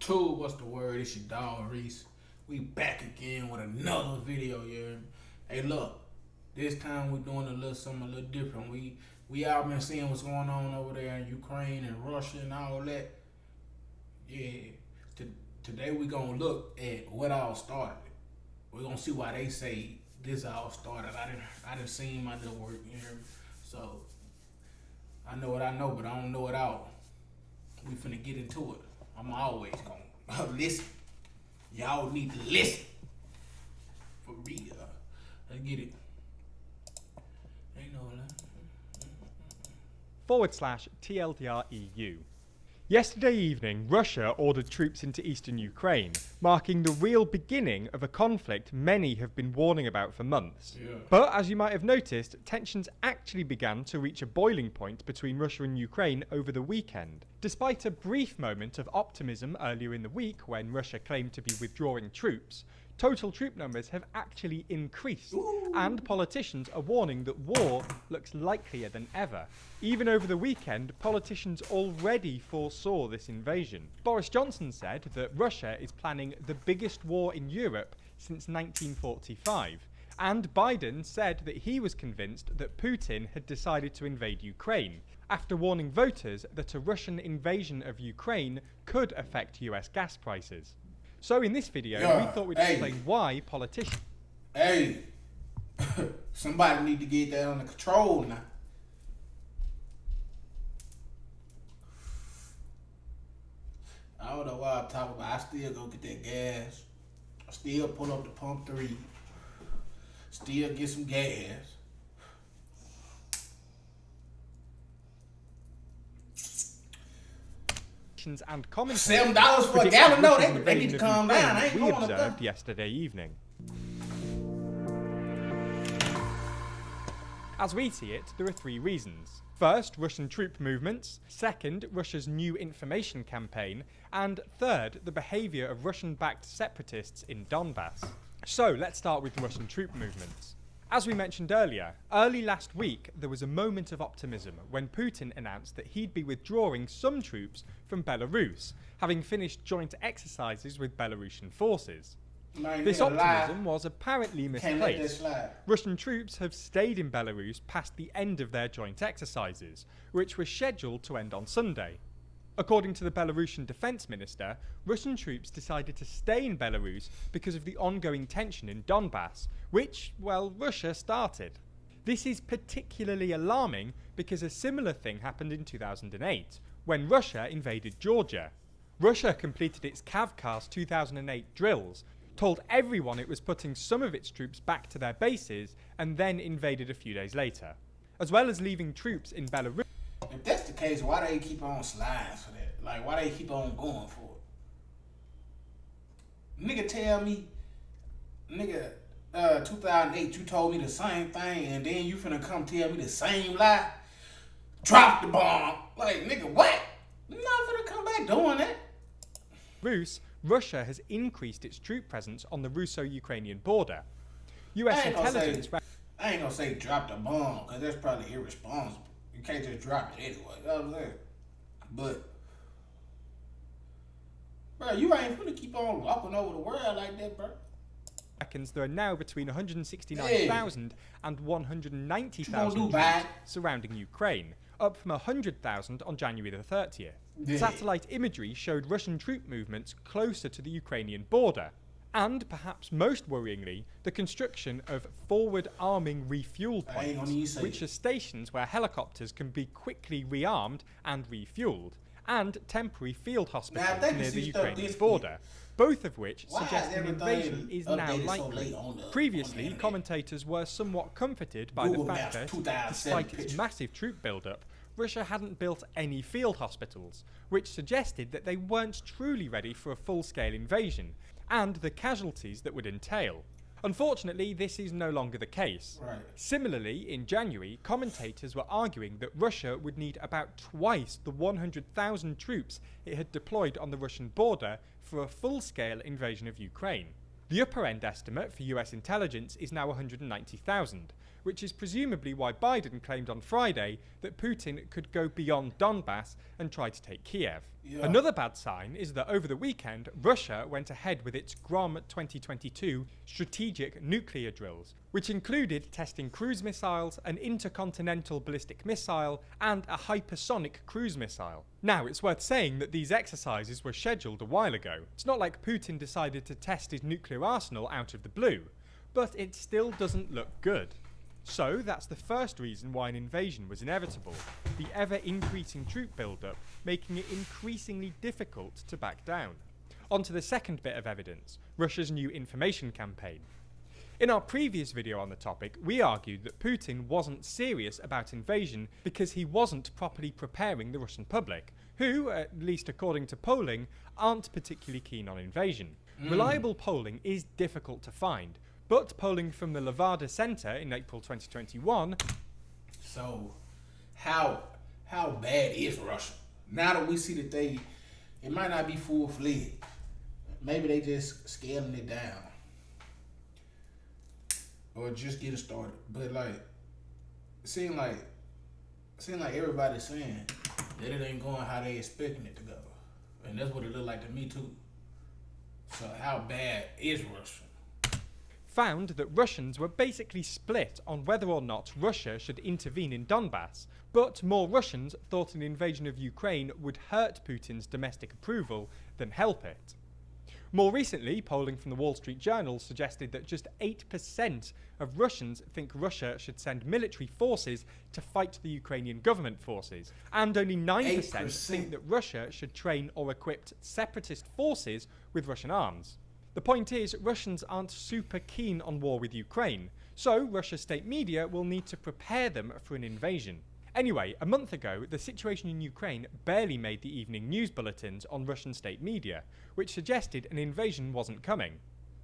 Two, what's the word? It's your dog Reese. We back again with another video, yeah. Hey, look, this time we're doing something a little different. We all been seeing what's going on over there in Ukraine and Russia and all that. Yeah. Today we gonna look at what all started. We're gonna see why they say this all started. I didn't see my little work, you hear me? So I know what I know, but I don't know it all. We finna get into it. I'm always gonna listen. Y'all need to listen. For real. Let's get it. Ain't no /TLDR-EU. Yesterday evening, Russia ordered troops into eastern Ukraine, marking the real beginning of a conflict many have been warning about for months. Yeah. But as you might have noticed, tensions actually began to reach a boiling point between Russia and Ukraine over the weekend. Despite a brief moment of optimism earlier in the week when Russia claimed to be withdrawing troops, total troop numbers have actually increased, and politicians are warning that war looks likelier than ever. Even over the weekend, politicians already foresaw this invasion. Boris Johnson said that Russia is planning the biggest war in Europe since 1945, and Biden said that he was convinced that Putin had decided to invade Ukraine, after warning voters that a Russian invasion of Ukraine could affect US gas prices. So in this video, we thought we'd explain why politicians... Hey, somebody need to get that under control now. I don't know why I'm talking about. I still go get that gas. I still pull up the pump 3. Still get some gas. and commentators $7 for a gallon? No, they need to calm down. I ain't we going observed up there. yesterday evening. As we see it, there are 3 reasons. First, Russian troop movements. Second, Russia's new information campaign. And third, the behaviour of Russian-backed separatists in Donbass. So, let's start with Russian troop movements. As we mentioned earlier, early last week there was a moment of optimism when Putin announced that he'd be withdrawing some troops from Belarus, having finished joint exercises with Belarusian forces. This optimism was apparently misplaced. Russian troops have stayed in Belarus past the end of their joint exercises, which were scheduled to end on Sunday. According to the Belarusian defense minister, Russian troops decided to stay in Belarus because of the ongoing tension in Donbass, which, well, Russia started. This is particularly alarming because a similar thing happened in 2008, when Russia invaded Georgia. Russia completed its KAVKAZ 2008 drills, told everyone it was putting some of its troops back to their bases, and then invaded a few days later. As well as leaving troops in Belarus... If that's the case, why they keep on sliding for that? Like, why they keep on going for it? Nigga tell me, 2008, you told me the same thing, and then you finna come tell me the same lie? Drop the bomb. Like, nigga, what? You're not finna come back doing that. Russia has increased its troop presence on the Russo-Ukrainian border. U.S. intelligence... I ain't gonna say drop the bomb, because that's probably irresponsible. You can't just drop it anyway, you know what I'm saying? But, bro, you ain't finna keep on walking over the world like that, bro. There are now between 169,000 and 190,000 troops surrounding Ukraine, up from 100,000 on January the 30th. Yeah. Satellite imagery showed Russian troop movements closer to the Ukrainian border, and perhaps most worryingly, the construction of forward arming refuel points, which are stations where helicopters can be quickly rearmed and refueled, and temporary field hospitals near the Ukrainian border, both of which suggest an invasion is now likely. Previously, commentators were somewhat comforted by the fact that, despite its massive troop build-up, Russia hadn't built any field hospitals, which suggested that they weren't truly ready for a full-scale invasion, and the casualties that would entail. Unfortunately, this is no longer the case. Right. Similarly, in January, commentators were arguing that Russia would need about twice the 100,000 troops it had deployed on the Russian border for a full-scale invasion of Ukraine. The upper end estimate for US intelligence is now 190,000, which is presumably why Biden claimed on Friday that Putin could go beyond Donbass and try to take Kiev. Yeah. Another bad sign is that over the weekend, Russia went ahead with its Grom 2022 strategic nuclear drills, which included testing cruise missiles, an intercontinental ballistic missile, and a hypersonic cruise missile. Now, it's worth saying that these exercises were scheduled a while ago. It's not like Putin decided to test his nuclear arsenal out of the blue, but it still doesn't look good. So, that's the first reason why an invasion was inevitable, the ever-increasing troop buildup making it increasingly difficult to back down. On to the second bit of evidence, Russia's new information campaign. In our previous video on the topic, we argued that Putin wasn't serious about invasion because he wasn't properly preparing the Russian public, who, at least according to polling, aren't particularly keen on invasion. Reliable polling is difficult to find, but polling from the Levada Center in April 2021... So, how bad is Russia? Now that we see that it might not be full-fledged. Maybe they just scaling it down. Or just getting started. But like, it seems like everybody's saying that it ain't going how they expecting it to go. And that's what it looked like to me too. So how bad is Russia? Found that Russians were basically split on whether or not Russia should intervene in Donbass, but more Russians thought an invasion of Ukraine would hurt Putin's domestic approval than help it. More recently, polling from the Wall Street Journal suggested that just 8% of Russians think Russia should send military forces to fight the Ukrainian government forces, and only 9% think that Russia should train or equip separatist forces with Russian arms. The point is, Russians aren't super keen on war with Ukraine, so Russia's state media will need to prepare them for an invasion. Anyway, a month ago, the situation in Ukraine barely made the evening news bulletins on Russian state media, which suggested an invasion wasn't coming.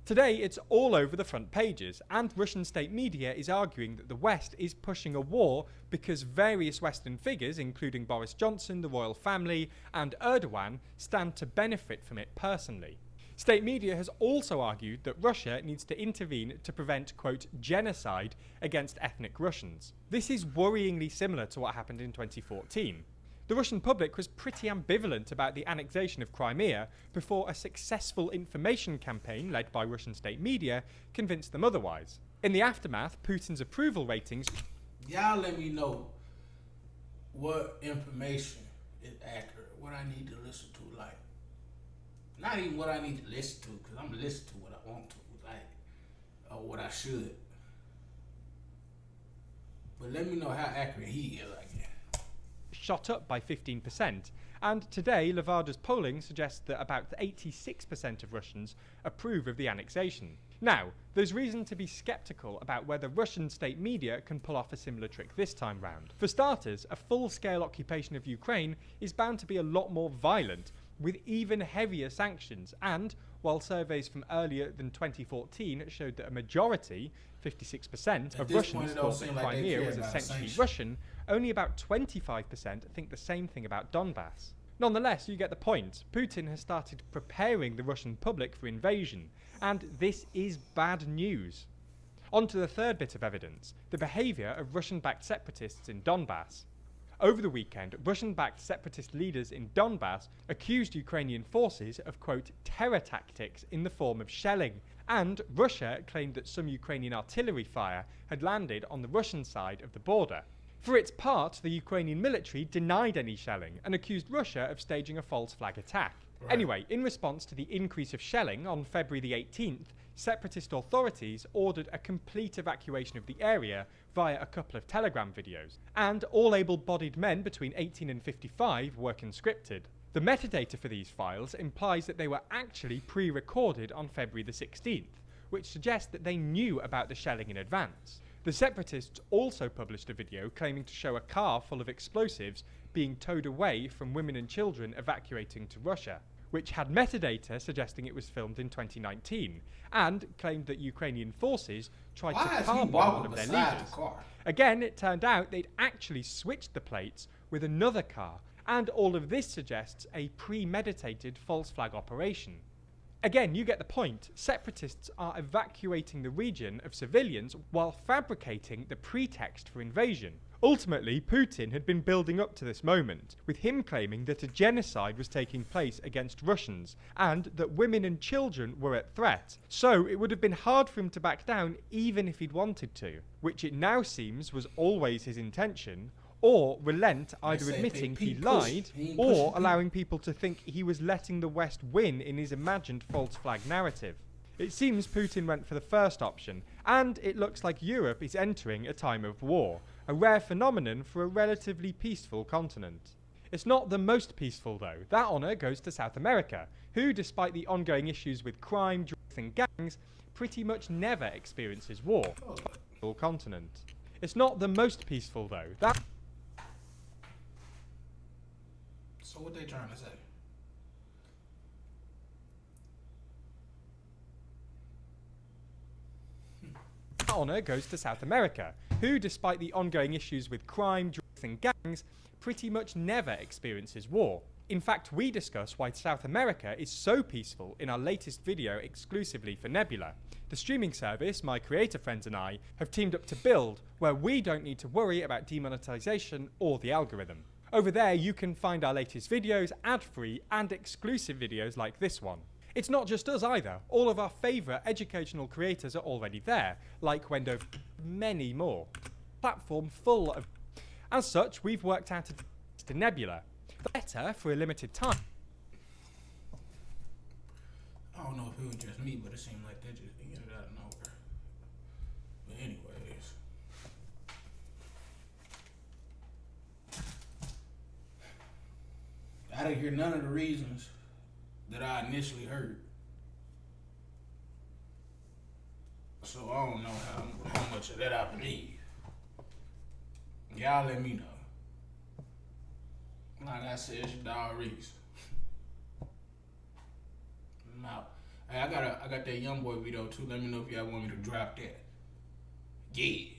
Today, it's all over the front pages, and Russian state media is arguing that the West is pushing a war because various Western figures, including Boris Johnson, the royal family, and Erdogan, stand to benefit from it personally. State media has also argued that Russia needs to intervene to prevent, quote, genocide against ethnic Russians. This is worryingly similar to what happened in 2014. The Russian public was pretty ambivalent about the annexation of Crimea before a successful information campaign led by Russian state media convinced them otherwise. In the aftermath, Putin's approval ratings... Y'all let me know what information is accurate, what I need to listen to, like. Not even what I need to listen to, because I'm listening to what I want to, like, or what I should. But let me know how accurate he is, I guess. Shot up by 15%, and today Levada's polling suggests that about 86% of Russians approve of the annexation. Now, there's reason to be sceptical about whether Russian state media can pull off a similar trick this time round. For starters, a full-scale occupation of Ukraine is bound to be a lot more violent, with even heavier sanctions, and while surveys from earlier than 2014 showed that a majority, 56%, of Russians thought that Crimea was essentially Russian, only about 25% think the same thing about Donbass. Nonetheless, you get the point. Putin has started preparing the Russian public for invasion, and this is bad news. On to the third bit of evidence, the behaviour of Russian-backed separatists in Donbass. Over the weekend, Russian-backed separatist leaders in Donbass accused Ukrainian forces of, quote, terror tactics in the form of shelling, and Russia claimed that some Ukrainian artillery fire had landed on the Russian side of the border. For its part, the Ukrainian military denied any shelling and accused Russia of staging a false flag attack. Right. Anyway, in response to the increase of shelling on February the 18th, separatist authorities ordered a complete evacuation of the area via a couple of Telegram videos, and all able-bodied men between 18 and 55 were conscripted. The metadata for these files implies that they were actually pre-recorded on February the 16th, which suggests that they knew about the shelling in advance. The separatists also published a video claiming to show a car full of explosives being towed away from women and children evacuating to Russia, which had metadata suggesting it was filmed in 2019, and claimed that Ukrainian forces tried to car bomb one of their leaders. Again, it turned out they'd actually switched the plates with another car, and all of this suggests a premeditated false flag operation. Again, you get the point. Separatists are evacuating the region of civilians while fabricating the pretext for invasion. Ultimately, Putin had been building up to this moment, with him claiming that a genocide was taking place against Russians and that women and children were at threat. So it would have been hard for him to back down even if he'd wanted to, which it now seems was always his intention, or relent either admitting he lied or allowing people to think he was letting the West win in his imagined false flag narrative. It seems Putin went for the first option, and it looks like Europe is entering a time of war, a rare phenomenon for a relatively peaceful continent. It's not the most peaceful though. That honour goes to South America, who, despite the ongoing issues with crime, drugs and gangs, pretty much never experiences war. Continent. It's not the most peaceful though. So what they trying to say? That honour goes to South America, who, despite the ongoing issues with crime, drugs and gangs, pretty much never experiences war. In fact, we discuss why South America is so peaceful in our latest video exclusively for Nebula, the streaming service my creator friends and I have teamed up to build, where we don't need to worry about demonetization or the algorithm. Over there you can find our latest videos ad-free and exclusive videos like this one. It's not just us either. All of our favourite educational creators are already there, like Wendo, many more. Platform full of... As such, we've worked out to Nebula. Better for a limited time. I don't know if it was just me, but it seemed like they just get it out of nowhere. But anyways. I didn't hear none of the reasons that I initially heard. So I don't know how much of that I believe. Y'all let me know. Like I said, it's your dog Reese. I'm out. Hey, I got that young boy video too. Let me know if y'all want me to drop that. Yeah.